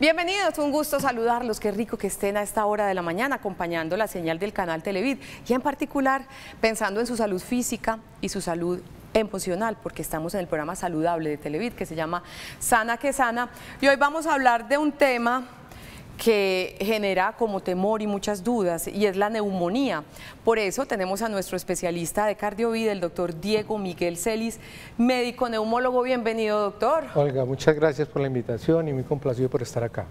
Bienvenidos, un gusto saludarlos, qué rico que estén a esta hora de la mañana acompañando la señal del canal Televid y en particular pensando en su salud física y su salud emocional, porque estamos en el programa saludable de Televid que se llama Sana que Sana, y hoy vamos a hablar de un tema que genera como temor y muchas dudas, y es la neumonía. Por eso tenemos a nuestro especialista de cardiovida, el doctor Diego Miguel Celis, médico neumólogo. Bienvenido, doctor. Olga, muchas gracias por la invitación y muy complacido por estar acá.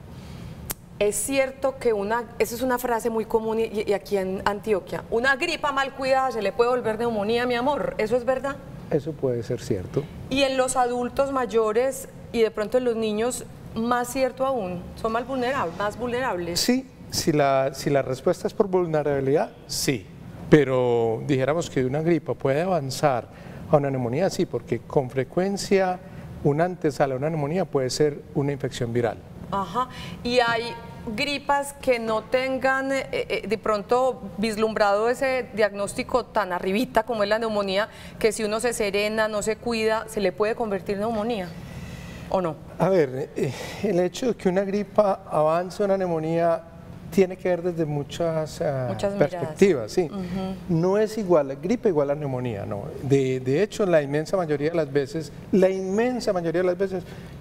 Es cierto que esa es una frase muy común y aquí en Antioquia, una gripa mal cuidada se le puede volver neumonía, mi amor, ¿eso es verdad? Eso puede ser cierto. Y en los adultos mayores y de pronto en los niños, más cierto aún, son más vulnerables. Sí, si la respuesta es por vulnerabilidad, sí. Pero dijéramos que una gripa puede avanzar a una neumonía, sí, porque con frecuencia una antesala a una neumonía puede ser una infección viral. Ajá, y hay gripas que no tengan de pronto vislumbrado ese diagnóstico tan arribita como es la neumonía, que si uno se serena, no se cuida, se le puede convertir en neumonía. ¿O no? A ver, el hecho de que una gripa avance a una neumonía tiene que ver desde muchas perspectivas, sí. No es igual la gripe igual a la neumonía, no. De hecho, la inmensa mayoría de las veces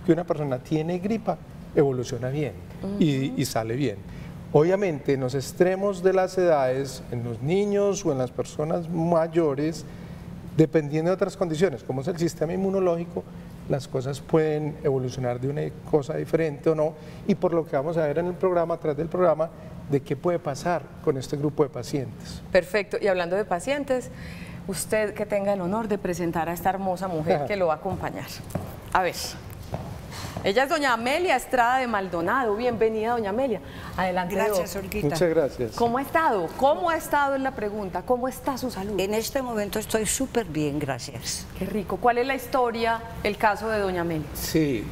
que una persona tiene gripa, evoluciona bien y sale bien. Obviamente, en los extremos de las edades, en los niños o en las personas mayores, dependiendo de otras condiciones, como es el sistema inmunológico, las cosas pueden evolucionar de una cosa diferente o no, y por lo que vamos a ver en el programa, atrás del programa, de qué puede pasar con este grupo de pacientes. Perfecto, y hablando de pacientes, usted que tenga el honor de presentar a esta hermosa mujer que lo va a acompañar. A ver, ella es doña Amelia Estrada de Maldonado. Bienvenida, doña Amelia. Adelante. Gracias, Olguita. Muchas gracias. ¿Cómo ha estado? ¿Cómo ha estado en la pregunta? ¿Cómo está su salud? En este momento estoy súper bien, gracias. Qué rico. ¿Cuál es la historia, el caso de doña Amelia? Sí,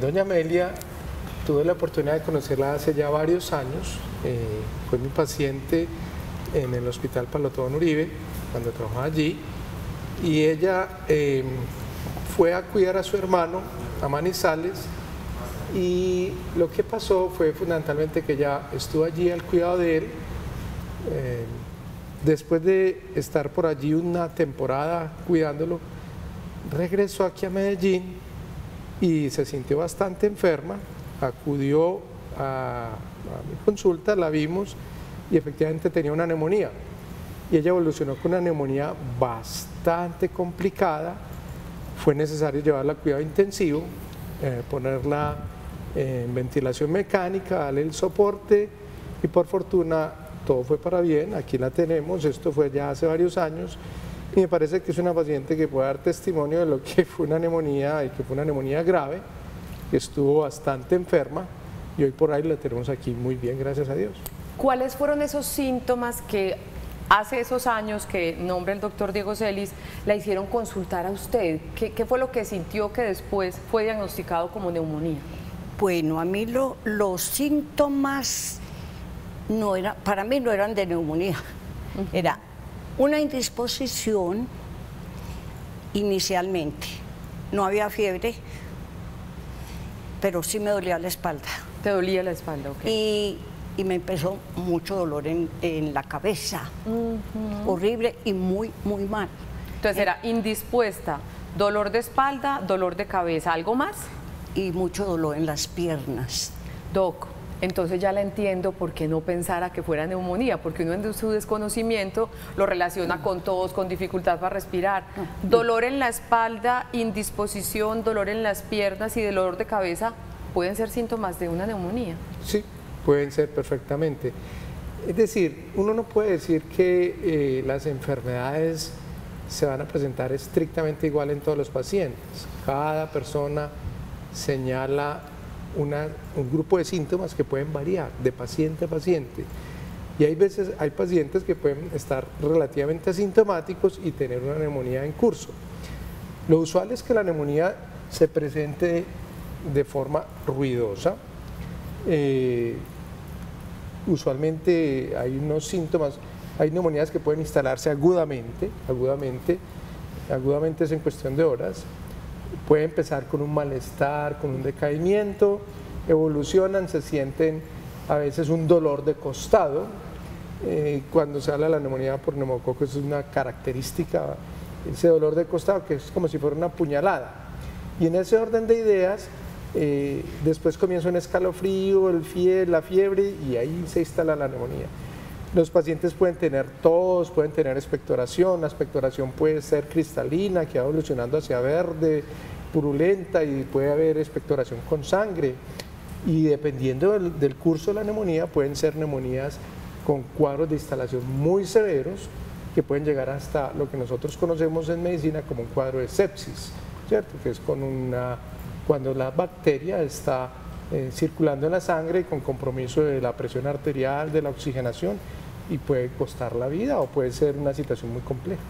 doña Amelia, tuve la oportunidad de conocerla hace ya varios años. Fue mi paciente en el Hospital Palotón Uribe, cuando trabajaba allí, y ella fue a cuidar a su hermano a Manizales, y lo que pasó fue fundamentalmente que ella estuvo allí al cuidado de él. Después de estar por allí una temporada cuidándolo, regresó aquí a Medellín y se sintió bastante enferma, acudió a mi consulta, la vimos y efectivamente tenía una neumonía, y ella evolucionó con una neumonía bastante complicada. Fue necesario llevarla a cuidado intensivo, ponerla en ventilación mecánica, darle el soporte, y por fortuna todo fue para bien. Aquí la tenemos, esto fue ya hace varios años, y me parece que es una paciente que puede dar testimonio de lo que fue una neumonía, y que fue una neumonía grave, que estuvo bastante enferma, y hoy por ahí la tenemos aquí muy bien, gracias a Dios. ¿Cuáles fueron esos síntomas que hace esos años que nombra el doctor Diego Celis la hicieron consultar a usted? ¿Qué fue lo que sintió que después fue diagnosticado como neumonía? Bueno, a mí los síntomas para mí no eran de neumonía. Era una indisposición inicialmente. No había fiebre, pero sí me dolía la espalda. ¿Te dolía la espalda? Okay. Y me empezó mucho dolor en la cabeza, horrible y muy, muy mal. Entonces era indispuesta, dolor de espalda, dolor de cabeza, ¿algo más? Y mucho dolor en las piernas. Doc, entonces ya la entiendo por qué no pensara que fuera neumonía, porque uno en su desconocimiento lo relaciona con tos, con dificultad para respirar. Dolor en la espalda, indisposición, dolor en las piernas y dolor de cabeza pueden ser síntomas de una neumonía. Sí, pueden ser perfectamente. Es decir, uno no puede decir que las enfermedades se van a presentar estrictamente igual en todos los pacientes. Cada persona señala un grupo de síntomas que pueden variar de paciente a paciente. Y hay pacientes que pueden estar relativamente asintomáticos y tener una neumonía en curso. Lo usual es que la neumonía se presente de forma ruidosa. Usualmente hay unos síntomas, hay neumonías que pueden instalarse agudamente es en cuestión de horas. Puede empezar con un malestar, con un decaimiento, evolucionan, se sienten a veces un dolor de costado. Cuando se habla de la neumonía por neumococo es una característica, ese dolor de costado que es como si fuera una puñalada. Y en ese orden de ideas, después comienza un escalofrío, la fiebre y ahí se instala la neumonía. Los pacientes pueden tener tos, pueden tener expectoración, la expectoración puede ser cristalina, que va evolucionando hacia verde, purulenta y puede haber expectoración con sangre. Y dependiendo del curso de la neumonía, pueden ser neumonías con cuadros de instalación muy severos que pueden llegar hasta lo que nosotros conocemos en medicina como un cuadro de sepsis, ¿cierto? Que es cuando la bacteria está circulando en la sangre con compromiso de la presión arterial, de la oxigenación y puede costar la vida o puede ser una situación muy compleja.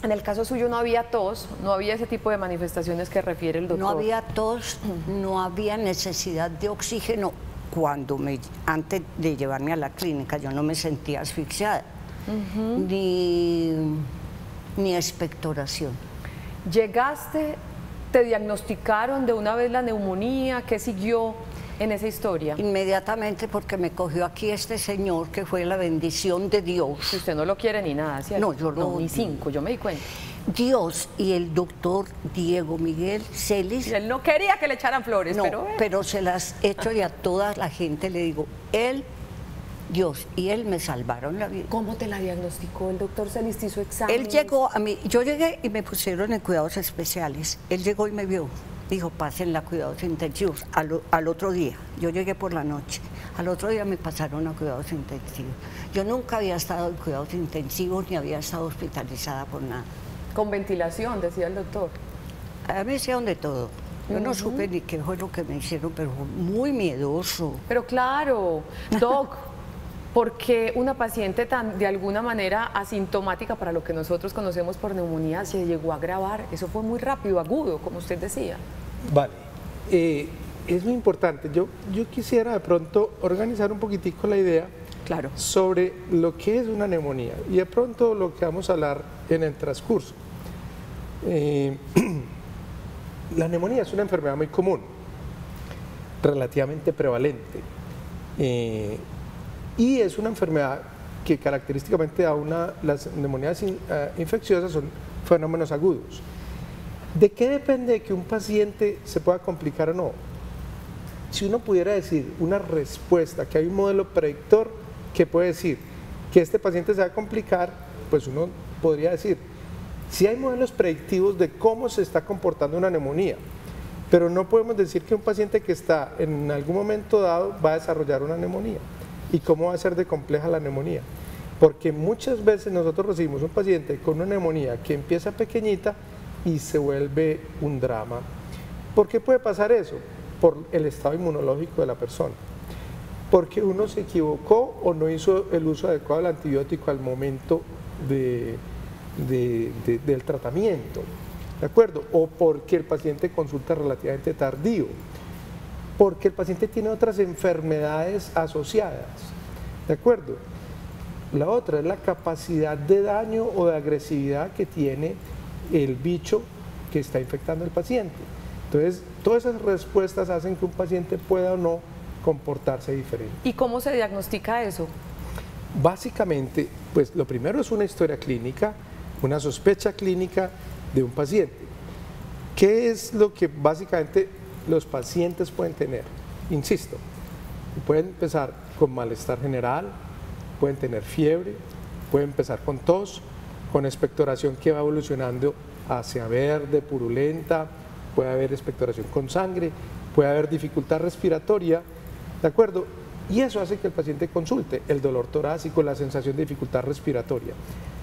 En el caso suyo no había tos, no había ese tipo de manifestaciones que refiere el doctor. No había tos, no había necesidad de oxígeno. Antes de llevarme a la clínica yo no me sentía asfixiada, ni expectoración. ¿Llegaste, te diagnosticaron de una vez la neumonía? ¿Qué siguió en esa historia? Inmediatamente, porque me cogió aquí este señor que fue la bendición de Dios. Si usted no lo quiere ni nada, ¿cierto? No, yo no. Ni 5, yo me di cuenta. Dios y el doctor Diego Miguel Celis. Y él no quería que le echaran flores, no, pero se las echo y a toda la gente le digo, Dios y él me salvaron la vida. ¿Cómo te la diagnosticó el doctor Celis? ¿Hizo exámenes? Él llegó a mí, yo llegué y me pusieron en cuidados especiales. Él llegó y me vio, dijo, pásenla a cuidados intensivos. Al otro día, yo llegué por la noche, al otro día me pasaron a cuidados intensivos. Yo nunca había estado en cuidados intensivos ni había estado hospitalizada por nada. Con ventilación, decía el doctor. A mí me hicieron de todo. Yo no supe ni qué fue lo que me hicieron, pero fue muy miedoso. Pero claro, Doc, porque una paciente tan de alguna manera asintomática para lo que nosotros conocemos por neumonía se llegó a agravar? Eso fue muy rápido, agudo, como usted decía. Vale, es muy importante. Yo quisiera de pronto organizar un poquitico la idea sobre lo que es una neumonía y de pronto lo que vamos a hablar en el transcurso. La neumonía es una enfermedad muy común, relativamente prevalente, y es una enfermedad que característicamente las neumonías infecciosas son fenómenos agudos. ¿De qué depende que un paciente se pueda complicar o no? Si uno pudiera decir una respuesta, que hay un modelo predictor que puede decir que este paciente se va a complicar, pues uno podría decir, si hay modelos predictivos de cómo se está comportando una neumonía, pero no podemos decir que un paciente que está en algún momento dado va a desarrollar una neumonía. ¿Y cómo va a ser de compleja la neumonía? Porque muchas veces nosotros recibimos un paciente con una neumonía que empieza pequeñita y se vuelve un drama. ¿Por qué puede pasar eso? Por el estado inmunológico de la persona. Porque uno se equivocó o no hizo el uso adecuado del antibiótico al momento del tratamiento, ¿de acuerdo? O porque el paciente consulta relativamente tardío, porque el paciente tiene otras enfermedades asociadas, ¿de acuerdo? La otra es la capacidad de daño o de agresividad que tiene el bicho que está infectando al paciente. Entonces, todas esas respuestas hacen que un paciente pueda o no comportarse diferente. ¿Y cómo se diagnostica eso? Básicamente, pues lo primero es una historia clínica, una sospecha clínica de un paciente. ¿Qué es lo que básicamente los pacientes pueden tener? Insisto, pueden empezar con malestar general, pueden tener fiebre, pueden empezar con tos, con expectoración que va evolucionando hacia verde, purulenta, puede haber expectoración con sangre, puede haber dificultad respiratoria, ¿de acuerdo? Y eso hace que el paciente consulte el dolor torácico, la sensación de dificultad respiratoria.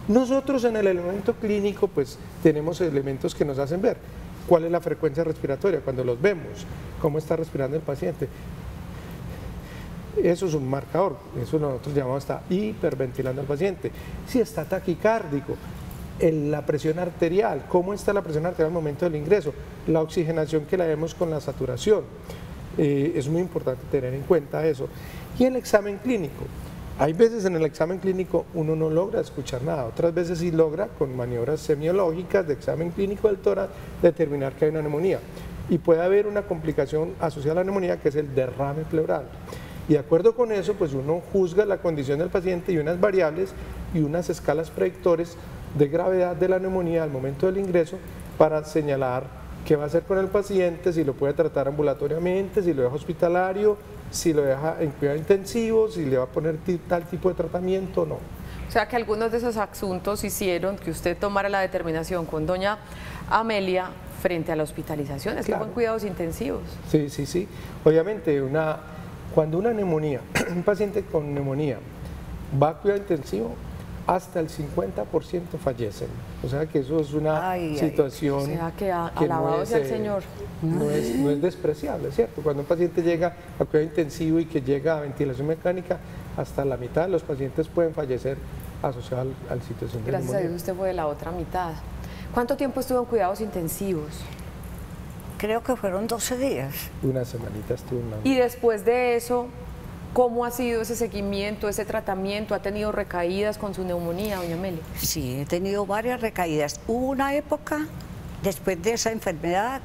Nosotros en el elemento clínico pues tenemos elementos que nos hacen ver cuál es la frecuencia respiratoria cuando los vemos, cómo está respirando el paciente. Eso es un marcador, eso nosotros llamamos hasta hiperventilando al paciente. Si está taquicárdico, la presión arterial, cómo está la presión arterial al momento del ingreso, la oxigenación que la vemos con la saturación. Es muy importante tener en cuenta eso. Y el examen clínico. Hay veces en el examen clínico uno no logra escuchar nada, otras veces sí logra con maniobras semiológicas de examen clínico del tórax determinar que hay una neumonía. y puede haber una complicación asociada a la neumonía que es el derrame pleural. Y de acuerdo con eso, pues uno juzga la condición del paciente y unas variables y unas escalas predictores de gravedad de la neumonía al momento del ingreso para señalar qué va a hacer con el paciente, si lo puede tratar ambulatoriamente, si lo deja hospitalario, si lo deja en cuidado intensivo, si le va a poner tal tipo de tratamiento o no. O sea que algunos de esos asuntos hicieron que usted tomara la determinación con doña Amelia frente a la hospitalización, es que fue en cuidados intensivos. Sí, sí, sí. Obviamente, cuando una neumonía, un paciente con neumonía va a cuidado intensivo, hasta el 50% fallecen. O sea que eso es una situación o sea que no alabado es, sea el Señor. no es despreciable, ¿cierto? Cuando un paciente llega a cuidado intensivo y que llega a ventilación mecánica, hasta la mitad de los pacientes pueden fallecer asociados a la situación de neumonía. Gracias a Dios usted fue de la otra mitad. ¿Cuánto tiempo estuvo en cuidados intensivos? Creo que fueron 12 días. Una semanita estuvo en la... Y después de eso, ¿cómo ha sido ese seguimiento, ese tratamiento? ¿Ha tenido recaídas con su neumonía, doña Amelia? Sí, he tenido varias recaídas. Hubo una época, después de esa enfermedad,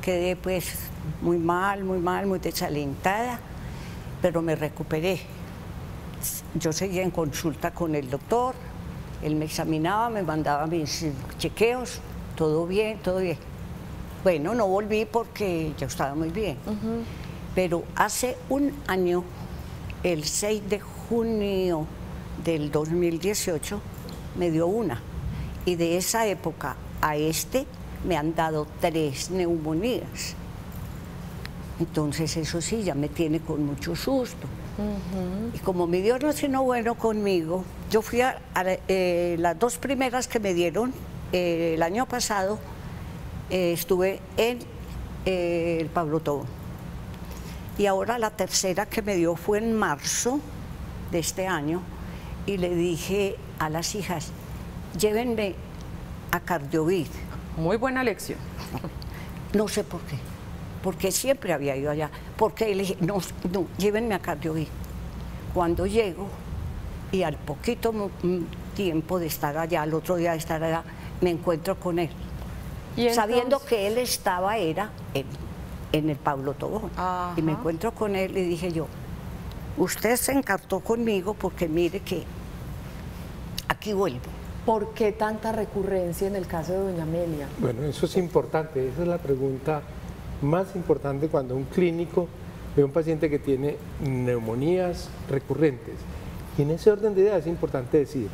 quedé pues muy mal, muy desalentada, pero me recuperé. Yo seguía en consulta con el doctor, él me examinaba, me mandaba mis chequeos, todo bien, todo bien. Bueno, no volví porque yo estaba muy bien, pero hace un año, el 6 de junio del 2018, me dio una, y de esa época a me han dado 3 neumonías. Entonces eso sí, ya me tiene con mucho susto. Y como mi Dios no es sino bueno conmigo, yo fui a las 2 primeras que me dieron el año pasado, estuve en el Pablo Tobón. Y ahora la tercera que me dio fue en marzo de este año, y le dije a las hijas, llévenme a Cardiovid. Muy buena lección. No sé por qué, porque siempre había ido allá, porque le dije, no, llévenme a Cardiovid. Cuando llego, y al poquito tiempo de estar allá, al otro día de estar allá, me encuentro con él. Sabiendo que él estaba, en el Pablo Tobón. Y me encuentro con él y dije yo, usted se encartó conmigo porque mire que aquí vuelvo. ¿Por qué tanta recurrencia en el caso de doña Amelia? Bueno, eso es importante, esa es la pregunta más importante cuando un clínico ve a un paciente que tiene neumonías recurrentes. Y en ese orden de ideas es importante decir,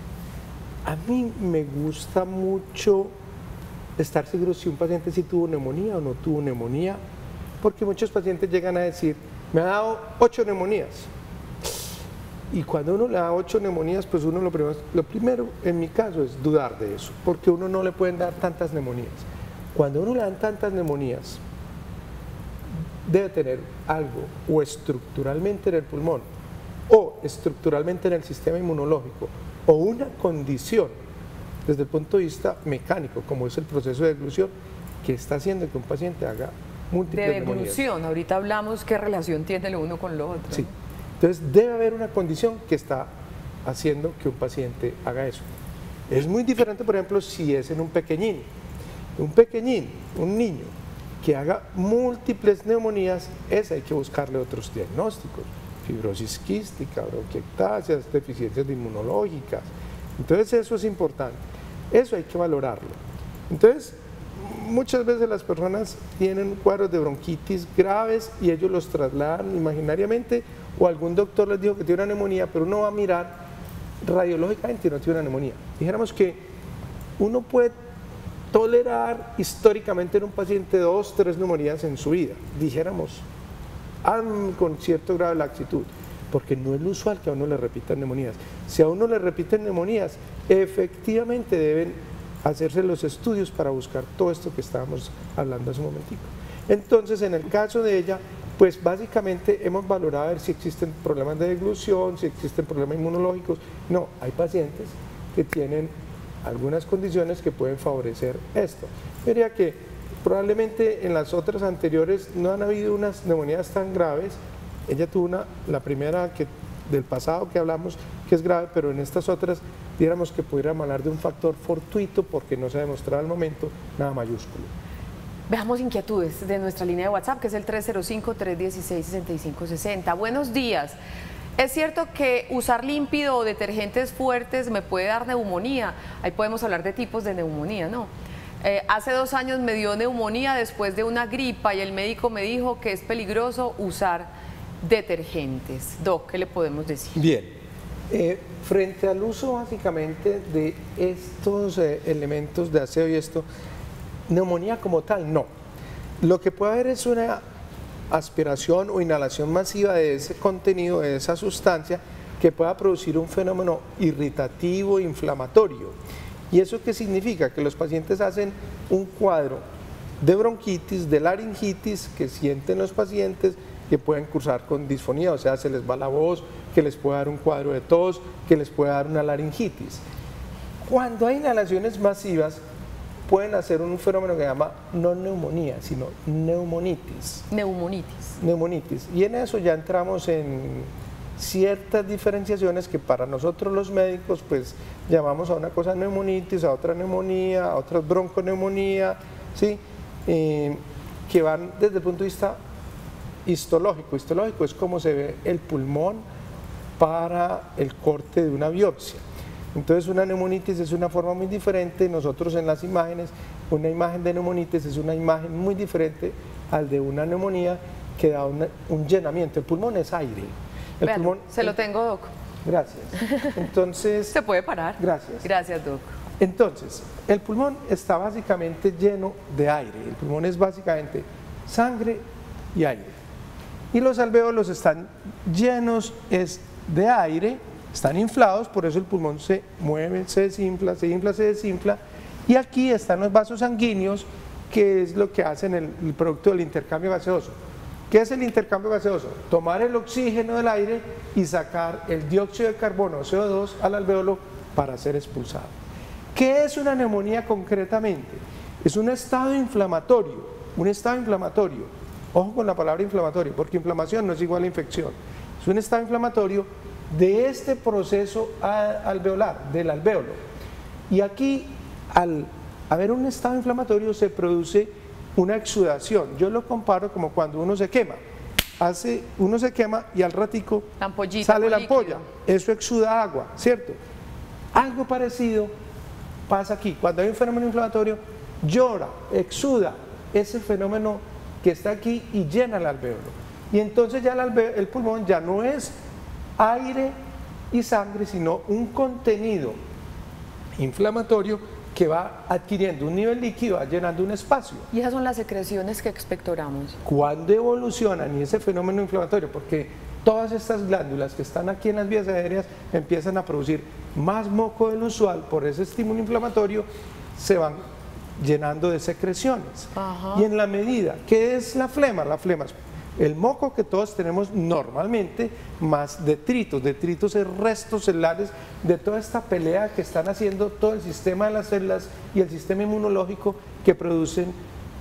a mí me gusta mucho estar seguro si un paciente sí tuvo neumonía o no tuvo neumonía, porque muchos pacientes llegan a decir, me ha dado 8 neumonías. Y cuando uno le da 8 neumonías, pues uno lo primero en mi caso es dudar de eso, porque uno no le pueden dar tantas neumonías. Cuando uno le dan tantas neumonías, debe tener algo o estructuralmente en el pulmón o estructuralmente en el sistema inmunológico o una condición desde el punto de vista mecánico, como es el proceso de deglución, que está haciendo que un paciente haga múltiples neumonías. De deglución, ahorita hablamos qué relación tiene lo uno con lo otro. Sí, entonces debe haber una condición que está haciendo que un paciente haga eso. Es muy diferente, por ejemplo, si es en un pequeñín, un niño que haga múltiples neumonías, ese hay que buscarle otros diagnósticos, fibrosis quística, bronquiectasias, deficiencias inmunológicas. Entonces eso es importante, eso hay que valorarlo. Entonces, muchas veces las personas tienen cuadros de bronquitis graves y ellos los trasladan imaginariamente, o algún doctor les dijo que tiene una neumonía, pero uno va a mirar radiológicamente y no tiene una neumonía. Dijéramos que uno puede tolerar históricamente en un paciente 2, 3 neumonías en su vida, dijéramos, con cierto grado de laxitud, porque no es lo usual que a uno le repitan neumonías. Si a uno le repiten neumonías, efectivamente deben hacerse los estudios para buscar todo esto que estábamos hablando hace un momentico. Entonces, en el caso de ella, pues básicamente hemos valorado a ver si existen problemas de deglución, si existen problemas inmunológicos. No, hay pacientes que tienen algunas condiciones que pueden favorecer esto. Yo diría que probablemente en las otras anteriores no han habido unas neumonías tan graves. Ella tuvo la primera del pasado que hablamos, que es grave, pero en estas otras, diéramos que pudiéramos hablar de un factor fortuito porque no se ha demostrado al momento nada mayúsculo. Veamos inquietudes de nuestra línea de WhatsApp, que es el 305-316-6560. Buenos días. ¿Es cierto que usar límpido o detergentes fuertes me puede dar neumonía? Ahí podemos hablar de tipos de neumonía, ¿no? Hace 2 años me dio neumonía después de una gripa y el médico me dijo que es peligroso usar detergentes. Doc, ¿qué le podemos decir? Bien, frente al uso básicamente de estos elementos de aseo y esto, neumonía como tal, no. Lo que puede haber es una aspiración o inhalación masiva de ese contenido, de esa sustancia, que pueda producir un fenómeno irritativo, inflamatorio. ¿Y eso qué significa? Que los pacientes hacen un cuadro de bronquitis, de laringitis, que sienten los pacientes, que pueden cursar con disfonía, o sea, se les va la voz, que les puede dar un cuadro de tos, que les puede dar una laringitis. Cuando hay inhalaciones masivas, pueden hacer un fenómeno que se llama no neumonía, sino neumonitis. Neumonitis. Y en eso ya entramos en ciertas diferenciaciones que para nosotros los médicos pues llamamos a una cosa neumonitis, a otra neumonía, a otra bronconeumonía, ¿sí? Que van desde el punto de vista histológico. Histológico es cómo se ve el pulmón para el corte de una biopsia. Entonces una neumonitis es una forma muy diferente. Nosotros en las imágenes, una imagen de neumonitis es una imagen muy diferente al de una neumonía que da un llenamiento. El pulmón es aire. Se lo tengo, Doc. Gracias. Entonces, ¿se puede parar? Gracias. Gracias, Doc. Entonces, el pulmón está básicamente lleno de aire. El pulmón es básicamente sangre y aire. Y los alvéolos están llenos de aire, están inflados, por eso el pulmón se mueve, se desinfla, se infla, se desinfla. Y aquí están los vasos sanguíneos, que es lo que hacen el producto del intercambio gaseoso. ¿Qué es el intercambio gaseoso? Tomar el oxígeno del aire y sacar el dióxido de carbono, CO2, al alvéolo para ser expulsado. ¿Qué es una neumonía concretamente? Es un estado inflamatorio, ojo con la palabra inflamatorio, porque inflamación no es igual a infección. Es un estado inflamatorio de este proceso alveolar, del alvéolo. Y aquí, al haber un estado inflamatorio, se produce una exudación. Yo lo comparo como cuando uno se quema. Uno se quema y al ratico sale la ampolla. Eso exuda agua, ¿cierto? Algo parecido pasa aquí. Cuando hay un fenómeno inflamatorio, llora, exuda ese fenómeno que está aquí y llena el alvéolo. Y entonces ya el pulmón ya no es aire y sangre, sino un contenido inflamatorio que va adquiriendo un nivel líquido, va llenando un espacio. Y esas son las secreciones que expectoramos. Cuando evolucionan y ese fenómeno inflamatorio, porque todas estas glándulas que están aquí en las vías aéreas empiezan a producir más moco del usual por ese estímulo inflamatorio, se van llenando de secreciones. Ajá. Y en la medida, ¿qué es la flema? La flema es el moco que todos tenemos normalmente, más detritos. Detritos es restos celulares de toda esta pelea que están haciendo todo el sistema de las células y el sistema inmunológico, que producen,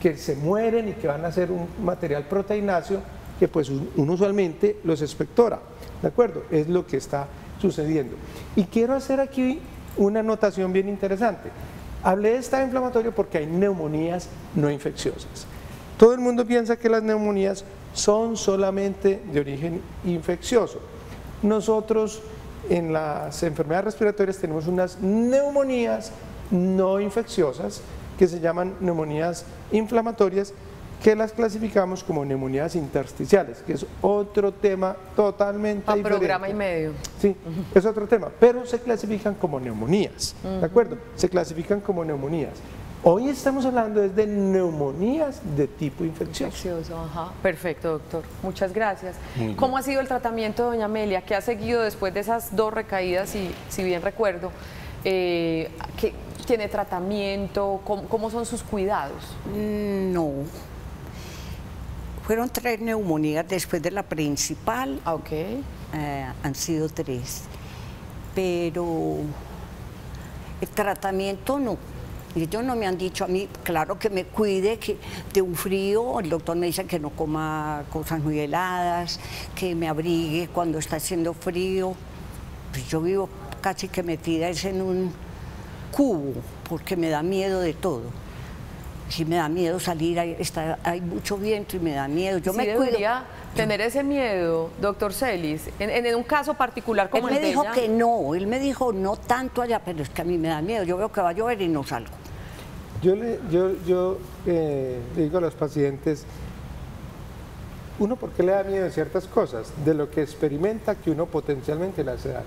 que se mueren y que van a hacer un material proteináceo que pues uno usualmente los expectora, ¿de acuerdo? Es lo que está sucediendo. Y quiero hacer aquí una anotación bien interesante. Hablé de estado inflamatorio porque hay neumonías no infecciosas. Todo el mundo piensa que las neumonías son solamente de origen infeccioso. Nosotros en las enfermedades respiratorias tenemos unas neumonías no infecciosas que se llaman neumonías inflamatorias, que las clasificamos como neumonías intersticiales, que es otro tema totalmente diferente. Programa y medio. Sí, es otro tema, pero se clasifican como neumonías, ¿de acuerdo? Se clasifican como neumonías. Hoy estamos hablando de neumonías de tipo infeccioso. Ajá. Perfecto, doctor. Muchas gracias. ¿Cómo ha sido el tratamiento de doña Amelia? ¿Qué ha seguido después de esas 2 recaídas, si bien recuerdo? ¿Tiene tratamiento? ¿Cómo son sus cuidados? No. Fueron 3 neumonías después de la principal. Ok. Han sido 3. Pero el tratamiento no. Ellos no me han dicho a mí, claro que me cuide de un frío, el doctor me dice que no coma cosas muy heladas, que me abrigue cuando está haciendo frío. Pues yo vivo casi que metida en un cubo, porque me da miedo de todo. Sí me da miedo salir, hay mucho viento y me da miedo. Yo Sí me cuido. debería tener ese miedo, doctor Celis, en un caso particular como Él me el de dijo ella. que no, él me dijo no tanto allá, pero es que a mí me da miedo. Yo veo que va a llover y no salgo. Yo le digo a los pacientes, uno, ¿por qué le da miedo de ciertas cosas? De lo que experimenta que uno potencialmente le hace daño.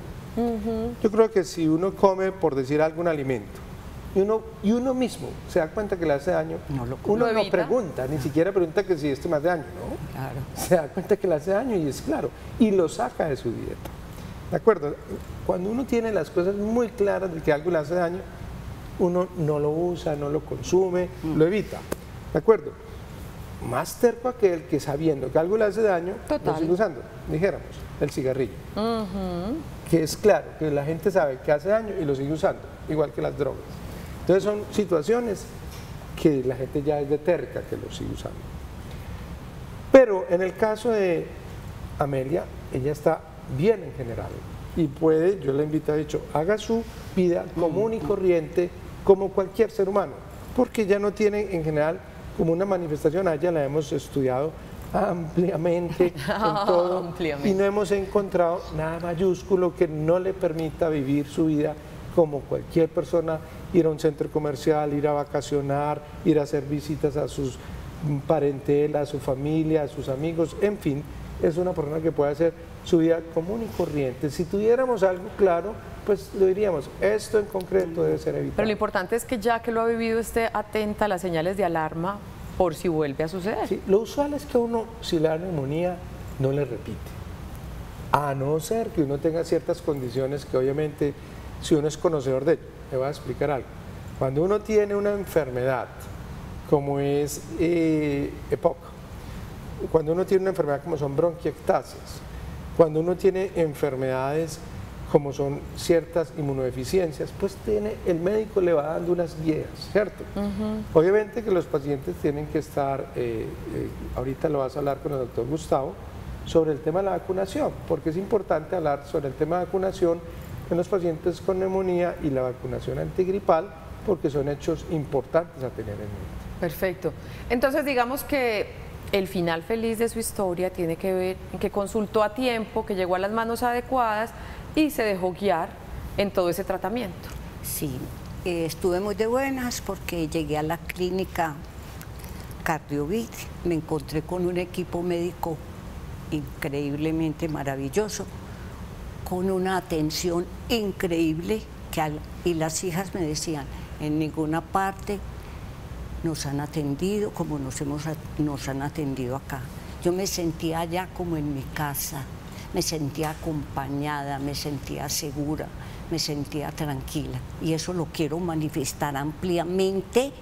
Yo creo que si uno come, por decir algún alimento, y uno mismo se da cuenta que le hace daño, uno Lo no evita. pregunta, ni siquiera pregunta que si esto me hace daño, ¿no? Claro. Se da cuenta que le hace daño y es claro, y lo saca de su dieta. ¿De acuerdo? Cuando uno tiene las cosas muy claras de que algo le hace daño, uno no lo usa, no lo consume, lo evita. ¿De acuerdo? Más terco aquel que sabiendo que algo le hace daño, Total. lo sigue usando. Dijéramos, el cigarrillo. Que es claro, que la gente sabe que hace daño y lo sigue usando, igual que las drogas. Entonces son situaciones que la gente ya es de terca que lo sigue usando. Pero en el caso de Amelia, ella está bien en general y puede, yo la invito, a dicho, haga su vida común y corriente como cualquier ser humano, porque ya no tiene en general como una manifestación, a ella la hemos estudiado ampliamente en todo Ampliamente. y no hemos encontrado nada mayúsculo que no le permita vivir su vida como cualquier persona, ir a un centro comercial, ir a vacacionar, ir a hacer visitas a sus parentela, a su familia, a sus amigos, en fin, es una persona que puede hacer su vida común y corriente. Si tuviéramos algo claro, pues lo diríamos, esto en concreto debe ser evitado. Pero lo importante es que ya que lo ha vivido esté atenta a las señales de alarma por si vuelve a suceder. Sí, lo usual es que uno, si le da neumonía, no le repite. A no ser que uno tenga ciertas condiciones que obviamente, si uno es conocedor de ello, le voy a explicar algo. Cuando uno tiene una enfermedad, como es EPOC, cuando uno tiene una enfermedad como son bronquiectasias, cuando uno tiene enfermedades como son ciertas inmunodeficiencias, pues el médico le va dando unas guías, ¿cierto? Obviamente que los pacientes tienen que estar, ahorita lo vas a hablar con el doctor Gustavo, sobre el tema de la vacunación, porque es importante hablar sobre el tema de vacunación en los pacientes con neumonía y la vacunación antigripal, porque son hechos importantes a tener en mente. Perfecto. Entonces digamos que el final feliz de su historia tiene que ver en que consultó a tiempo, que llegó a las manos adecuadas y se dejó guiar en todo ese tratamiento. Sí, estuve muy de buenas porque llegué a la clínica Cardiovid, me encontré con un equipo médico increíblemente maravilloso, con una atención increíble, y las hijas me decían, en ninguna parte nos han atendido como nos han atendido acá. Yo me sentía allá como en mi casa, me sentía acompañada, me sentía segura, me sentía tranquila. Y eso lo quiero manifestar ampliamente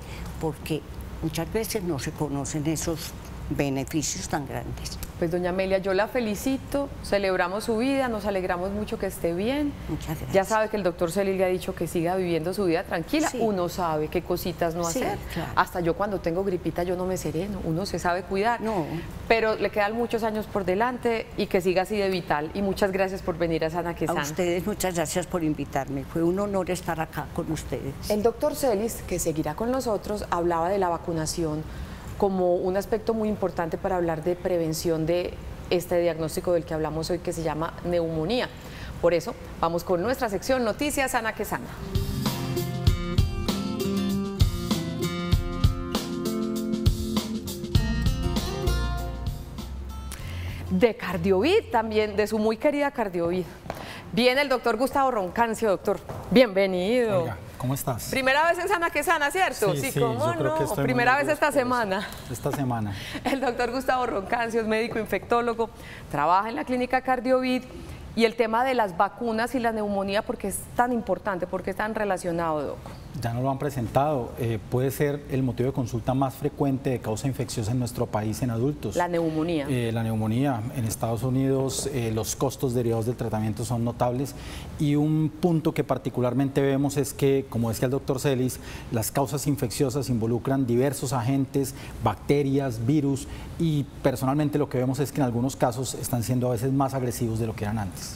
porque muchas veces no se conocen esos beneficios tan grandes. Pues doña Amelia, yo la felicito, celebramos su vida, nos alegramos mucho que esté bien. Muchas gracias. Ya sabe que el doctor Celis le ha dicho que siga viviendo su vida tranquila, Sí. Uno sabe qué cositas no Sí, hacer. claro. Hasta yo cuando tengo gripita yo no me sereno, uno se sabe cuidar. No. Pero le quedan muchos años por delante y que siga así de vital. Y muchas gracias por venir a Sana que A Sana. ustedes muchas gracias por invitarme, fue un honor estar acá con ustedes. El doctor Celis, que seguirá con nosotros, hablaba de la vacunación como un aspecto muy importante para hablar de prevención de este diagnóstico del que hablamos hoy, que se llama neumonía. Por eso, vamos con nuestra sección Noticias Sana que Sana. De Cardiovid, también de su muy querida Cardiovid. Viene el doctor Gustavo Roncancio, doctor. Bienvenido. Oiga, ¿cómo estás? Primera vez en Sana que Sana, ¿cierto? Sí, ¿cómo yo creo no? que estoy muy Primera vez nervioso esta por eso. semana. Esta semana. El doctor Gustavo Roncancio es médico infectólogo, trabaja en la clínica Cardiovid y el tema de las vacunas y la neumonía, ¿por qué es tan importante? ¿Por qué es tan relacionado, doc? Ya nos lo han presentado. Puede ser el motivo de consulta más frecuente de causa infecciosa en nuestro país en adultos. La neumonía. La neumonía. En Estados Unidos los costos derivados del tratamiento son notables y un punto que particularmente vemos es que, como decía el doctor Celis, las causas infecciosas involucran diversos agentes, bacterias, virus y personalmente lo que vemos es que en algunos casos están siendo a veces más agresivos de lo que eran antes.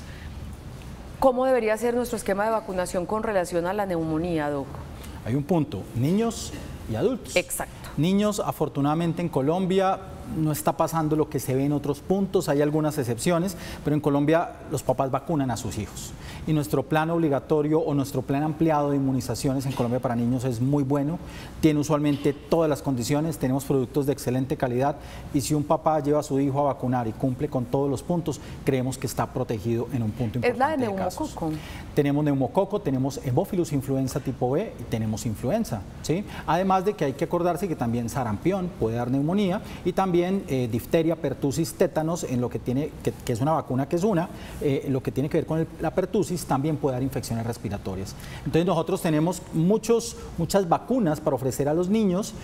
¿Cómo debería ser nuestro esquema de vacunación con relación a la neumonía, doc? Hay un punto, niños y adultos. Exacto. Niños, afortunadamente en Colombia no está pasando lo que se ve en otros puntos, hay algunas excepciones, pero en Colombia los papás vacunan a sus hijos. Y nuestro plan obligatorio o nuestro plan ampliado de inmunizaciones en Colombia para niños es muy bueno, tiene usualmente todas las condiciones, tenemos productos de excelente calidad y si un papá lleva a su hijo a vacunar y cumple con todos los puntos, creemos que está protegido en un punto importante. ¿Es la de neumococo? Tenemos neumococo, tenemos Haemophilus influenza tipo B y tenemos influenza, ¿sí? Además de que hay que acordarse que también sarampión puede dar neumonía y también difteria, pertusis, tétanos, en lo que tiene, que es una vacuna que es lo que tiene que ver con la pertusis también puede dar infecciones respiratorias. Entonces nosotros tenemos muchas vacunas para ofrecer a los niños,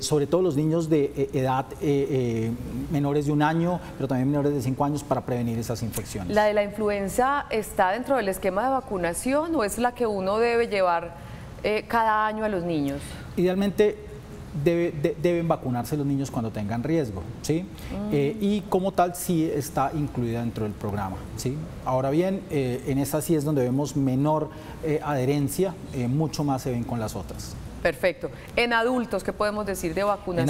sobre todo los niños de edad menores de 1 año, pero también menores de 5 años para prevenir esas infecciones. ¿La de la influenza está dentro del esquema de vacunación o es la que uno debe llevar cada año a los niños? Idealmente deben vacunarse los niños cuando tengan riesgo, ¿sí? Y como tal sí está incluida dentro del programa, ¿sí? Ahora bien, en esta sí es donde vemos menor adherencia, mucho más se ven con las otras. Perfecto. En adultos, ¿qué podemos decir de vacunación?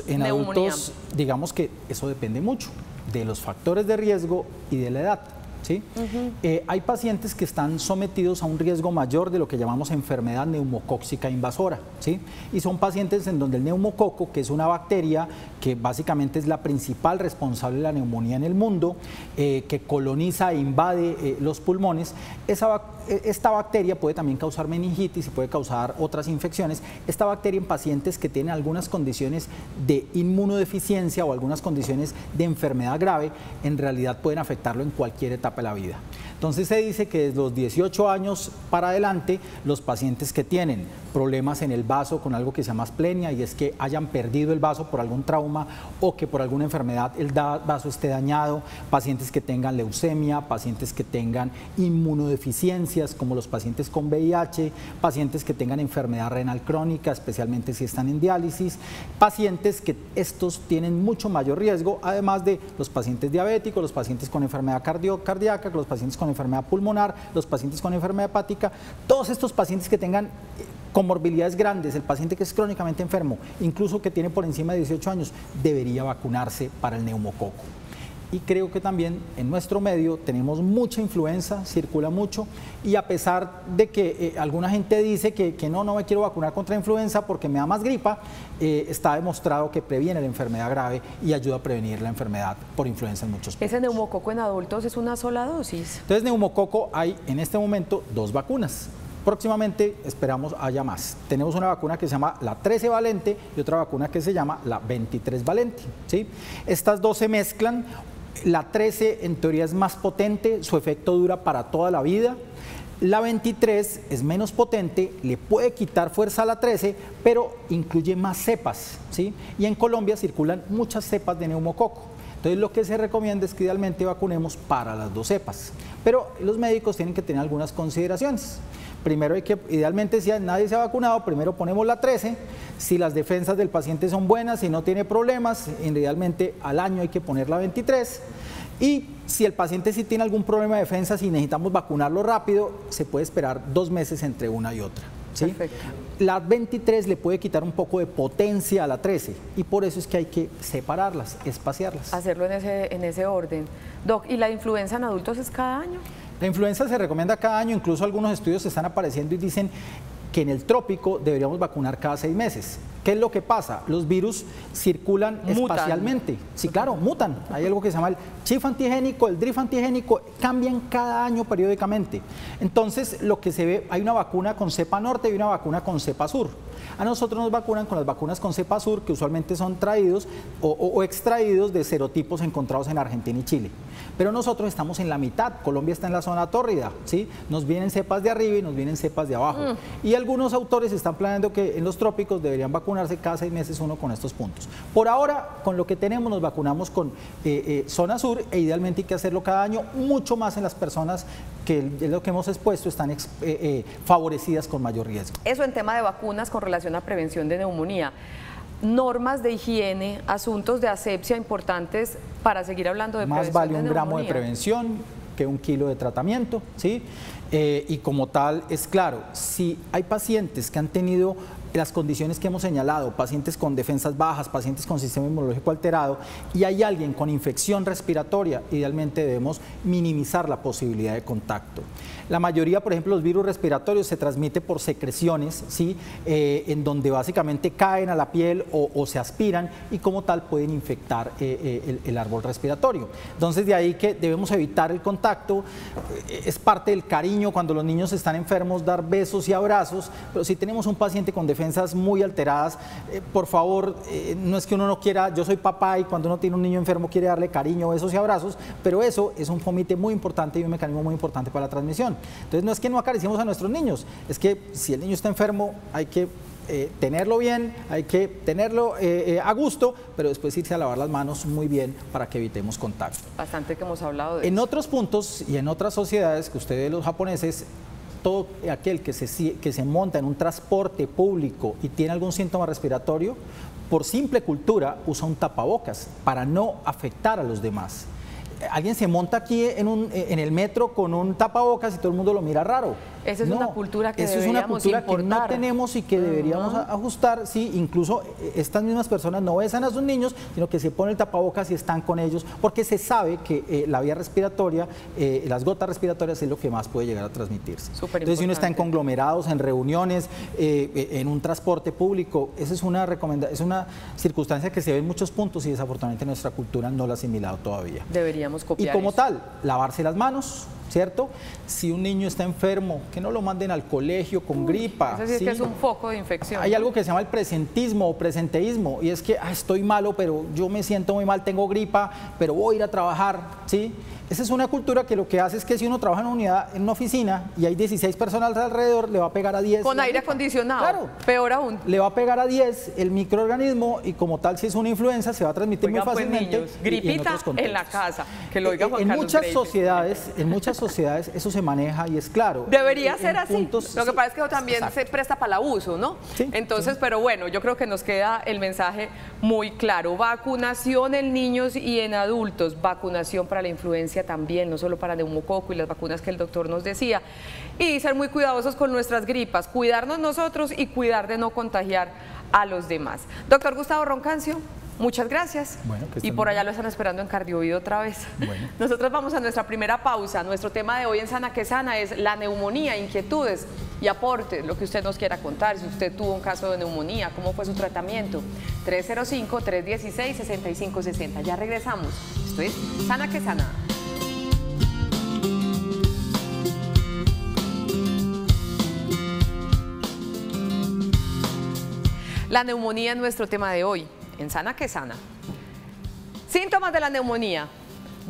En adultos, digamos que eso depende mucho de los factores de riesgo y de la edad. ¿Sí? Hay pacientes que están sometidos a un riesgo mayor de lo que llamamos enfermedad neumocóxica invasora, ¿sí? Y son pacientes en donde el neumococo, que es una bacteria que básicamente es la principal responsable de la neumonía en el mundo, que coloniza e invade los pulmones, esta bacteria puede también causar meningitis y puede causar otras infecciones. Esta bacteria en pacientes que tienen algunas condiciones de inmunodeficiencia o algunas condiciones de enfermedad grave, en realidad pueden afectarlo en cualquier etapa de la vida. Entonces se dice que desde los 18 años para adelante, los pacientes que tienen problemas en el vaso con algo que se llama asplenia, y es que hayan perdido el vaso por algún trauma o que por alguna enfermedad el vaso esté dañado, pacientes que tengan leucemia, pacientes que tengan inmunodeficiencias como los pacientes con VIH, pacientes que tengan enfermedad renal crónica, especialmente si están en diálisis, pacientes que estos tienen mucho mayor riesgo, además de los pacientes diabéticos, los pacientes con enfermedad cardíaca, los pacientes con enfermedad pulmonar, los pacientes con enfermedad hepática, todos estos pacientes que tengan comorbilidades grandes, el paciente que es crónicamente enfermo, incluso que tiene por encima de 18 años, debería vacunarse para el neumococo. Y creo que también en nuestro medio tenemos mucha influenza, circula mucho, y a pesar de que alguna gente dice que no me quiero vacunar contra influenza porque me da más gripa, está demostrado que previene la enfermedad grave y ayuda a prevenir la enfermedad por influenza en muchos pacientes. ¿Ese neumococo en adultos es una sola dosis? Entonces, neumococo hay en este momento 2 vacunas. Próximamente esperamos haya más. Tenemos una vacuna que se llama la 13 valente y otra vacuna que se llama la 23 valente, ¿sí? Estas 2 se mezclan. La 13 en teoría es más potente, su efecto dura para toda la vida. La 23 es menos potente, le puede quitar fuerza a la 13, pero incluye más cepas, ¿sí? Y en Colombia circulan muchas cepas de neumococo. Entonces lo que se recomienda es que idealmente vacunemos para las 2 cepas, pero los médicos tienen que tener algunas consideraciones. Primero idealmente si nadie se ha vacunado, primero ponemos la 13, si las defensas del paciente son buenas, si no tiene problemas, idealmente al año hay que poner la 23, y si el paciente sí tiene algún problema de defensas y necesitamos vacunarlo rápido, se puede esperar 2 meses entre una y otra, ¿sí? Perfecto. La 23 le puede quitar un poco de potencia a la 13 y por eso es que hay que separarlas, espaciarlas. Hacerlo en ese orden. Doc, ¿y la influenza en adultos es cada año? La influenza se recomienda cada año, incluso algunos estudios están apareciendo y dicen que en el trópico deberíamos vacunar cada 6 meses. ¿Qué es lo que pasa? Los virus circulan espacialmente. Sí, claro, mutan. Hay algo que se llama el chif antigénico, el drift antigénico, cambian cada año periódicamente. Entonces, lo que se ve, hay una vacuna con cepa norte y una vacuna con cepa sur. A nosotros nos vacunan con las vacunas con cepa sur, que usualmente son traídos o extraídos de serotipos encontrados en Argentina y Chile. Pero nosotros estamos en la mitad, Colombia está en la zona tórrida, ¿sí? Nos vienen cepas de arriba y nos vienen cepas de abajo. Y algunos autores están planeando que en los trópicos deberían vacunarse cada 6 meses uno con estos puntos. Por ahora, con lo que tenemos, nos vacunamos con zona sur e idealmente hay que hacerlo cada año, mucho más en las personas que es lo que hemos expuesto, están favorecidas con mayor riesgo. Eso en tema de vacunas con relación a prevención de neumonía. Normas de higiene, asuntos de asepsia importantes para seguir hablando de prevención de neumonía. Más vale un gramo de prevención que 1 kilo de tratamiento, ¿sí? Y como tal, es claro, si hay pacientes que han tenido las condiciones que hemos señalado, pacientes con defensas bajas, pacientes con sistema inmunológico alterado, y hay alguien con infección respiratoria, idealmente debemos minimizar la posibilidad de contacto. La mayoría, por ejemplo, los virus respiratorios se transmite por secreciones, ¿sí? En donde básicamente caen a la piel o se aspiran y como tal pueden infectar el árbol respiratorio. Entonces de ahí que debemos evitar el contacto. Es parte del cariño cuando los niños están enfermos dar besos y abrazos, pero si tenemos un paciente con defensas muy alteradas, por favor, no es que uno no quiera, yo soy papá y cuando uno tiene un niño enfermo quiere darle cariño, besos y abrazos, pero eso es un fomite muy importante y un mecanismo muy importante para la transmisión. Entonces no es que no acariciemos a nuestros niños, es que si el niño está enfermo hay que tenerlo bien, hay que tenerlo a gusto, pero después irse a lavar las manos muy bien para que evitemos contacto. Bastante que hemos hablado de En eso. otros puntos y en otras sociedades que ustedes los japoneses, todo aquel que se monta en un transporte público y tiene algún síntoma respiratorio, por simple cultura usa un tapabocas para no afectar a los demás. Alguien se monta aquí en el metro con un tapabocas y todo el mundo lo mira raro. Esa es una cultura que eso es una cultura que no tenemos y que deberíamos ajustar. Sí, incluso estas mismas personas no besan a sus niños, sino que se ponen el tapabocas y están con ellos, porque se sabe que la vía respiratoria, las gotas respiratorias es lo que más puede llegar a transmitirse. Entonces, si uno está en conglomerados, en reuniones, en un transporte público, esa es una recomendación, es una circunstancia que se ve en muchos puntos y desafortunadamente nuestra cultura no la ha asimilado todavía. Deberíamos copiar y como eso. tal, lavarse las manos, ¿cierto? Si un niño está enfermo, que no lo manden al colegio con gripa. Eso sí es que es un foco de infección. Hay algo que se llama el presentismo o presenteísmo, y es que estoy malo, pero yo me siento muy mal, tengo gripa, pero voy a ir a trabajar, ¿sí? Esa es una cultura que lo que hace es que si uno trabaja en una unidad, en una oficina, y hay 16 personas alrededor, le va a pegar a 10. Con aire acondicionado, claro, peor aún. Le va a pegar a 10 el microorganismo y como tal, si es una influenza, se va a transmitir muy fácilmente. Pues, niños, gripita en la casa, que lo oiga Juan Carlos En muchas sociedades eso se maneja y es claro. Debería ser así. Puntos, lo que pasa es que también se presta para el abuso, ¿no? Sí, entonces, sí. pero bueno, yo creo que nos queda el mensaje muy claro. Vacunación en niños y en adultos, vacunación para la influencia también, no solo para neumococo y las vacunas que el doctor nos decía. Y ser muy cuidadosos con nuestras gripas, cuidarnos nosotros y cuidar de no contagiar a los demás. Doctor Gustavo Roncancio, muchas gracias. Bueno, y por allá lo están esperando en Cardiovid otra vez. Bueno. Nosotros vamos a nuestra primera pausa. Nuestro tema de hoy en Sana que Sana es la neumonía, inquietudes y aportes, lo que usted nos quiera contar. Si usted tuvo un caso de neumonía, cómo fue su tratamiento. 305-316-6560. Ya regresamos. Esto es Sana que Sana. La neumonía es nuestro tema de hoy, en Sana que Sana. Síntomas de la neumonía: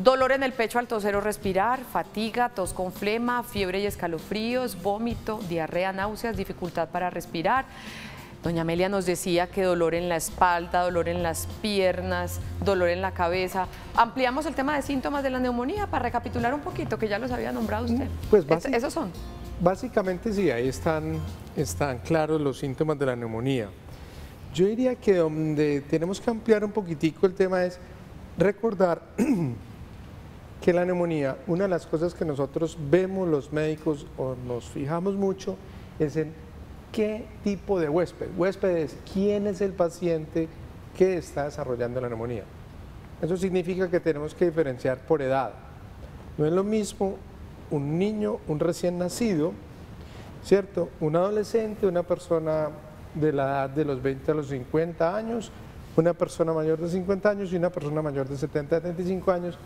dolor en el pecho al toser o respirar, fatiga, tos con flema, fiebre y escalofríos, vómito, diarrea, náuseas, dificultad para respirar. Doña Amelia nos decía que dolor en la espalda, dolor en las piernas, dolor en la cabeza. Ampliamos el tema de síntomas de la neumonía para recapitular un poquito, que ya los había nombrado usted. Pues esos son. Básicamente sí, ahí están claros los síntomas de la neumonía. Yo diría que donde tenemos que ampliar un poquitico el tema es recordar que la neumonía, una de las cosas que nosotros vemos los médicos o nos fijamos mucho es en qué tipo de huésped. Huésped es quién es el paciente que está desarrollando la neumonía. Eso significa que tenemos que diferenciar por edad. No es lo mismo un niño, un recién nacido, ¿cierto? Un adolescente, una persona de la edad de los 20 a los 50 años, una persona mayor de 50 años y una persona mayor de 70 a 75 años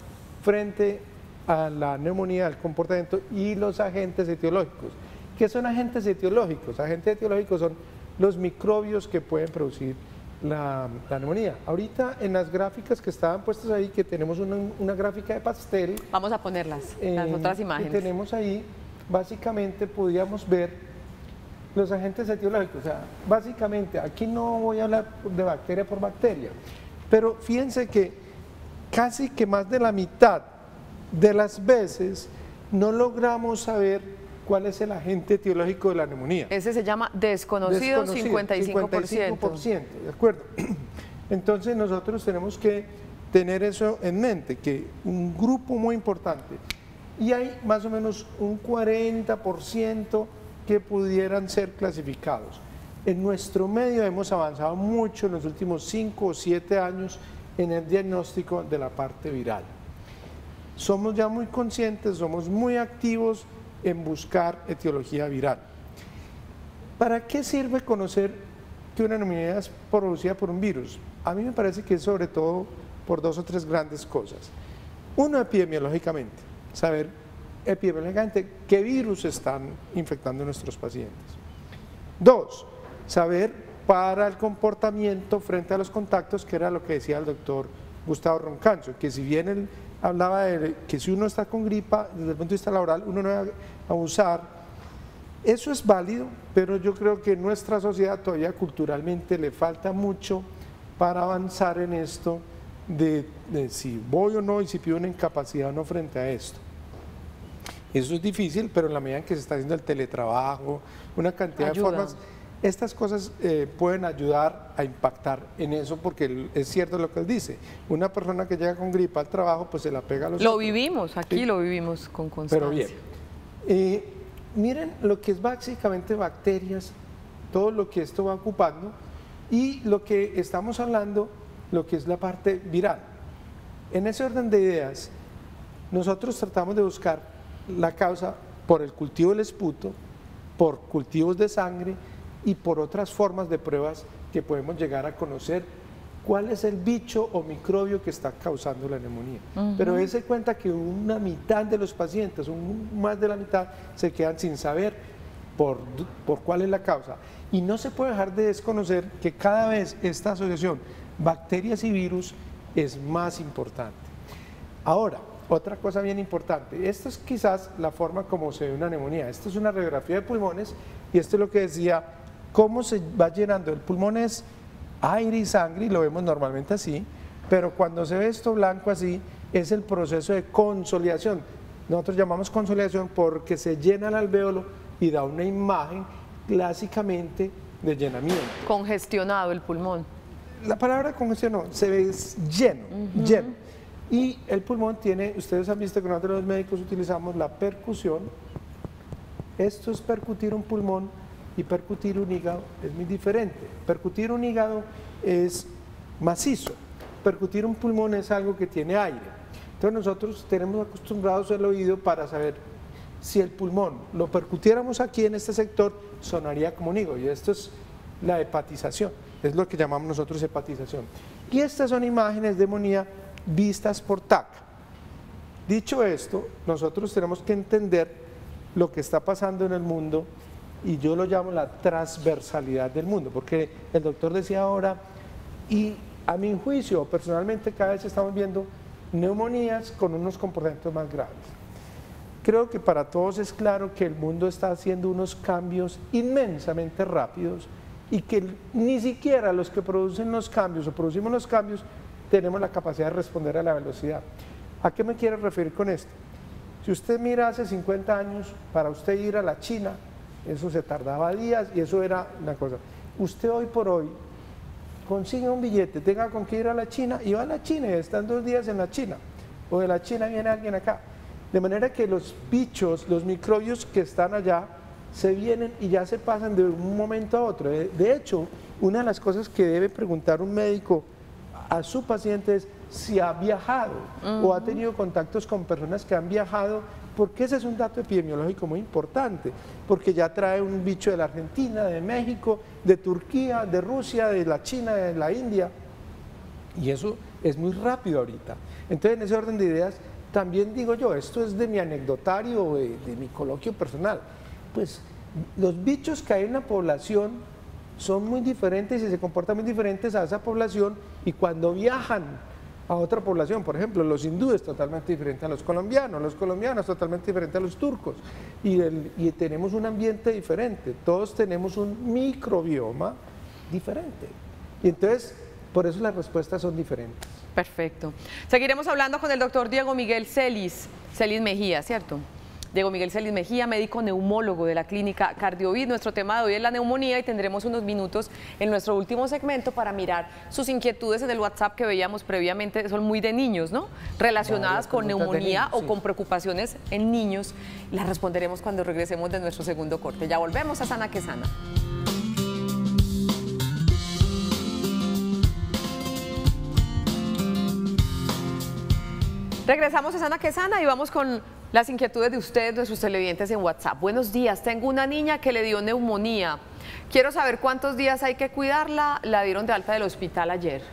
frente a la neumonía, al comportamiento y los agentes etiológicos. ¿Qué son agentes etiológicos? Agentes etiológicos son los microbios que pueden producir la neumonía. Ahorita en las gráficas que estaban puestas ahí, que tenemos una gráfica de pastel. Vamos a ponerlas, las otras imágenes. Que tenemos ahí, básicamente podíamos ver los agentes etiológicos. O sea, básicamente, aquí no voy a hablar de bacteria por bacteria, pero fíjense que casi que más de la mitad de las veces no logramos saber cuál es el agente etiológico de la neumonía. Ese se llama desconocido, 55%. ¿De acuerdo? Entonces nosotros tenemos que tener eso en mente, que un grupo muy importante, y hay más o menos un 40% que pudieran ser clasificados. En nuestro medio hemos avanzado mucho en los últimos 5 o 7 años en el diagnóstico de la parte viral. Somos ya muy conscientes, somos muy activos en buscar etiología viral. ¿Para qué sirve conocer que una neumonía es producida por un virus? A mí me parece que es sobre todo por 2 o 3 grandes cosas. Uno, epidemiológicamente, saber epidemiológicamente qué virus están infectando a nuestros pacientes. 2, saber para el comportamiento frente a los contactos, que era lo que decía el doctor Gustavo Roncancio, que si bien él hablaba de que si uno está con gripa, desde el punto de vista laboral, uno no debe abusar. Eso es válido, pero yo creo que en nuestra sociedad todavía culturalmente le falta mucho para avanzar en esto de si voy o no y si pido una incapacidad o no frente a esto. Eso es difícil, pero en la medida en que se está haciendo el teletrabajo, una cantidad de formas, estas cosas pueden ayudar a impactar en eso, porque es cierto lo que él dice. Una persona que llega con gripa al trabajo, pues se la pega a los otros. Vivimos, aquí ¿sí? Lo vivimos con constancia. Pero bien, miren lo que es básicamente bacterias, todo lo que esto va ocupando, y lo que estamos hablando, lo que es la parte viral. En ese orden de ideas, nosotros tratamos de buscar la causa por el cultivo del esputo, por cultivos de sangre y por otras formas de pruebas que podemos llegar a conocer cuál es el bicho o microbio que está causando la neumonía. Pero dése cuenta que una mitad de los pacientes, más de la mitad, se quedan sin saber por cuál es la causa. Y no se puede dejar de desconocer que cada vez esta asociación bacterias y virus es más importante. Ahora, otra cosa bien importante, esta es quizás la forma como se ve una neumonía. Esto es una radiografía de pulmones y esto es lo que decía, cómo se va llenando el pulmón es aire y sangre, y lo vemos normalmente así, pero cuando se ve esto blanco así, es el proceso de consolidación. Nosotros llamamos consolidación porque se llena el alvéolo y da una imagen clásicamente de llenamiento. Congestionado el pulmón. La palabra congestión se ve lleno, lleno. Y el pulmón tiene, ustedes han visto que nosotros los médicos utilizamos la percusión. Esto es percutir un pulmón y percutir un hígado es muy diferente. Percutir un hígado es macizo, percutir un pulmón es algo que tiene aire. Entonces nosotros tenemos acostumbrados el oído para saber si el pulmón lo percutiéramos aquí en este sector, sonaría como un hígado, y esto es la hepatización, es lo que llamamos nosotros hepatización. Y estas son imágenes de neumonía vistas por TAC. Dicho esto, nosotros tenemos que entender lo que está pasando en el mundo, y yo lo llamo la transversalidad del mundo, porque el doctor decía ahora, y a mi juicio, personalmente, cada vez estamos viendo neumonías con unos comportamientos más graves. Creo que para todos es claro que el mundo está haciendo unos cambios inmensamente rápidos y que ni siquiera los que producen los cambios o producimos los cambios tenemos la capacidad de responder a la velocidad. ¿A qué me quiero referir con esto? Si usted mira hace 50 años, para usted ir a la China, eso se tardaba días y eso era una cosa. Usted hoy por hoy consigue un billete, tenga con qué ir a la China y va a la China y están 2 días en la China, o de la China viene alguien acá. De manera que los bichos, los microbios que están allá, se vienen y ya se pasan de un momento a otro. De hecho, una de las cosas que debe preguntar un médico a su paciente es si ha viajado o ha tenido contactos con personas que han viajado, porque ese es un dato epidemiológico muy importante, porque ya trae un bicho de la Argentina, de México, de Turquía, de Rusia, de la China, de la India, y eso es muy rápido ahorita. Entonces, en ese orden de ideas, también digo yo, esto es de mi anecdotario, de mi coloquio personal, pues los bichos que hay en la población son muy diferentes y se comportan muy diferentes a esa población, y cuando viajan a otra población, por ejemplo, los hindúes totalmente diferentes a los colombianos totalmente diferentes a los turcos, y tenemos un ambiente diferente, todos tenemos un microbioma diferente, y entonces por eso las respuestas son diferentes. Perfecto. Seguiremos hablando con el doctor Diego Miguel Celis Mejía, ¿cierto? Diego Miguel Celis Mejía, médico neumólogo de la clínica Cardiovid. Nuestro tema de hoy es la neumonía y tendremos unos minutos en nuestro último segmento para mirar sus inquietudes en el WhatsApp que veíamos previamente, son muy de niños, ¿no? Relacionadas con neumonía o con preocupaciones en niños. Las responderemos cuando regresemos de nuestro segundo corte. Ya volvemos a Sana que Sana. Regresamos a Sana que Sana y vamos con las inquietudes de ustedes, nuestros televidentes en WhatsApp. Buenos días, tengo una niña que le dio neumonía. Quiero saber cuántos días hay que cuidarla. La dieron de alta del hospital ayer.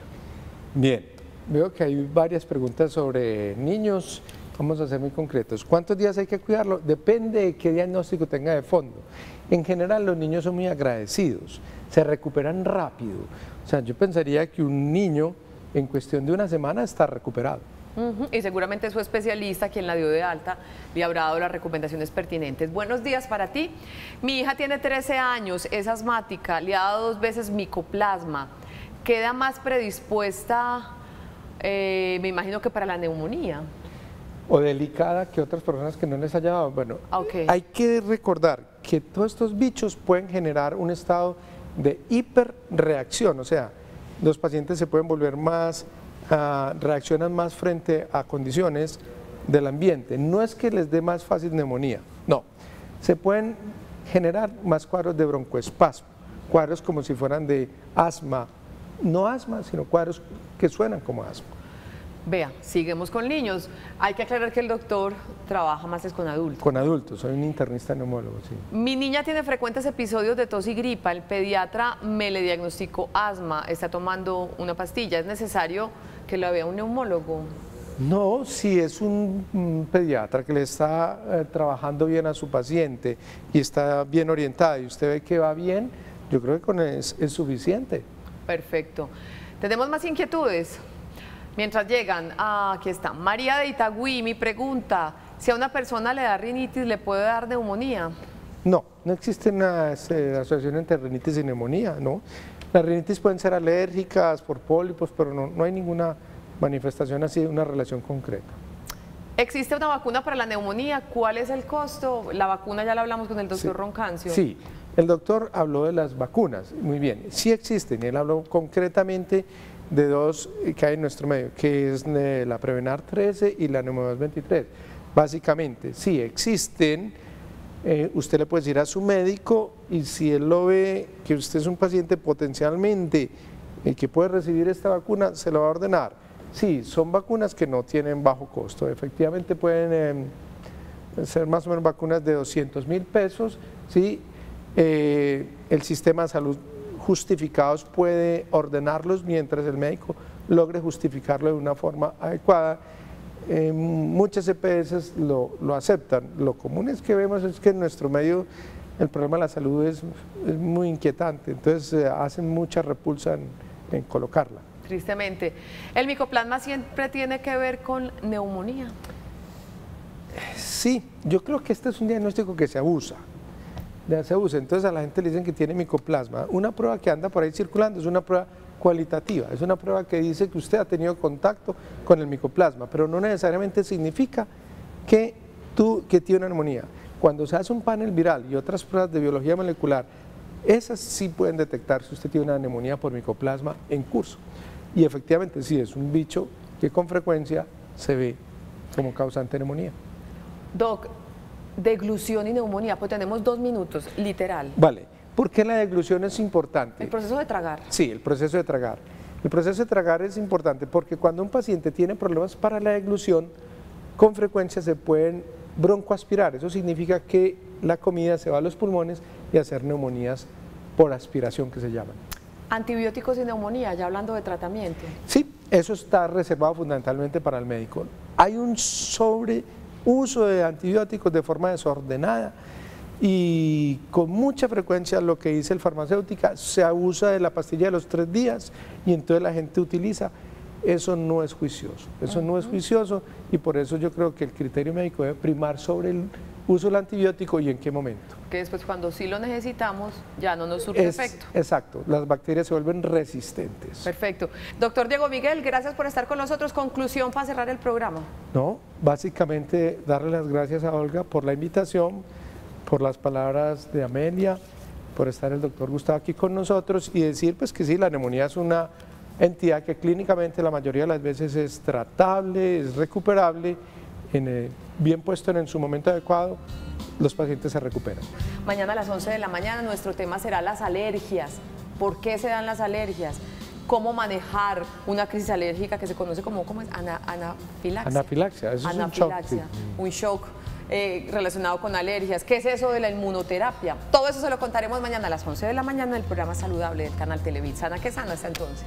Bien, veo que hay varias preguntas sobre niños. Vamos a ser muy concretos. ¿Cuántos días hay que cuidarlo? Depende de qué diagnóstico tenga de fondo. En general los niños son muy agradecidos, se recuperan rápido. O sea, yo pensaría que un niño en cuestión de una semana está recuperado. Y seguramente su especialista, quien la dio de alta, le habrá dado las recomendaciones pertinentes. Buenos días para ti. Mi hija tiene 13 años, es asmática, le ha dado 2 veces micoplasma. ¿Queda más predispuesta, me imagino que para la neumonía? O delicada que otras personas que no les haya dado. Bueno, hay que recordar que todos estos bichos pueden generar un estado de hiperreacción, o sea, los pacientes se pueden volver más, reaccionan más frente a condiciones del ambiente. No es que les dé más fácil neumonía, no, se pueden generar más cuadros de broncoespasmo, cuadros como si fueran de asma, no asma, sino cuadros que suenan como asma. Vea, seguimos con niños. Hay que aclarar que el doctor trabaja más con adultos. Con adultos, soy un internista neumólogo, sí. Mi niña tiene frecuentes episodios de tos y gripa. El pediatra me le diagnosticó asma, está tomando una pastilla. ¿Es necesario que la vea un neumólogo? No, si es un pediatra que le está trabajando bien a su paciente y está bien orientada y usted ve que va bien, yo creo que con eso es suficiente. Perfecto. ¿Tenemos más inquietudes? Mientras llegan, aquí está, María de Itagüí, mi pregunta, si a una persona le da rinitis, ¿le puede dar neumonía? No, no existe una asociación entre rinitis y neumonía, ¿no? Las rinitis pueden ser alérgicas por pólipos, pero no hay ninguna manifestación así, una relación concreta. ¿Existe una vacuna para la neumonía? ¿Cuál es el costo? La vacuna ya la hablamos con el doctor Roncancio. Sí, el doctor habló de las vacunas, muy bien, sí existen, él habló concretamente de 2 que hay en nuestro medio, que es la Prevenar 13 y la Neumovax 23. Básicamente, sí existen, usted le puede decir a su médico y si él lo ve que usted es un paciente potencialmente que puede recibir esta vacuna, se lo va a ordenar. Sí, son vacunas que no tienen bajo costo, efectivamente pueden ser más o menos vacunas de 200.000 pesos, ¿sí? El sistema de salud justificados puede ordenarlos mientras el médico logre justificarlo de una forma adecuada. Muchas EPS lo aceptan. Lo común es que vemos es que en nuestro medio el problema de la salud es muy inquietante, entonces hacen mucha repulsa en colocarla. Tristemente. ¿El micoplasma siempre tiene que ver con neumonía? Sí, yo creo que este es un diagnóstico que se abusa. Entonces a la gente le dicen que tiene micoplasma. Una prueba que anda por ahí circulando es una prueba cualitativa, es una prueba que dice que usted ha tenido contacto con el micoplasma, pero no necesariamente significa que tiene una neumonía. Cuando se hace un panel viral y otras pruebas de biología molecular, esas sí pueden detectar si usted tiene una neumonía por micoplasma en curso. Y efectivamente sí, es un bicho que con frecuencia se ve como causante de neumonía. Doc, deglución y neumonía, pues tenemos 2 minutos, literal. Vale, ¿por qué la deglución es importante? El proceso de tragar. Sí, el proceso de tragar. El proceso de tragar es importante porque cuando un paciente tiene problemas para la deglución, con frecuencia se pueden broncoaspirar. Eso significa que la comida se va a los pulmones y hacer neumonías por aspiración que se llaman. Antibióticos y neumonía, ya hablando de tratamiento. Sí, eso está reservado fundamentalmente para el médico. Hay un sobreuso de antibióticos de forma desordenada y con mucha frecuencia lo que dice el farmacéutica se abusa de la pastilla de los 3 días y entonces la gente utiliza. Eso no es juicioso, no es juicioso y por eso yo creo que el criterio médico debe primar sobre el uso del antibiótico y en qué momento. Que después cuando sí lo necesitamos ya no nos surge efecto. Exacto, las bacterias se vuelven resistentes. Perfecto. Doctor Diego Miguel, gracias por estar con nosotros. Conclusión para cerrar el programa. No, básicamente darle las gracias a Olga por la invitación, por las palabras de Amelia, por estar el doctor Gustavo aquí con nosotros y decir pues que sí, la neumonía es una entidad que clínicamente la mayoría de las veces es tratable, es recuperable, bien puesto en su momento adecuado, los pacientes se recuperan. Mañana a las 11 de la mañana nuestro tema será las alergias. ¿Por qué se dan las alergias? cómo manejar una crisis alérgica que se conoce como ¿cómo es? Anafilaxia. Anafilaxia, eso Anafilaxia, es un shock. un shock relacionado con alergias. ¿Qué es eso de la inmunoterapia? Todo eso se lo contaremos mañana a las 11 de la mañana en el programa Saludable del canal Televid. Sana que sana hasta entonces.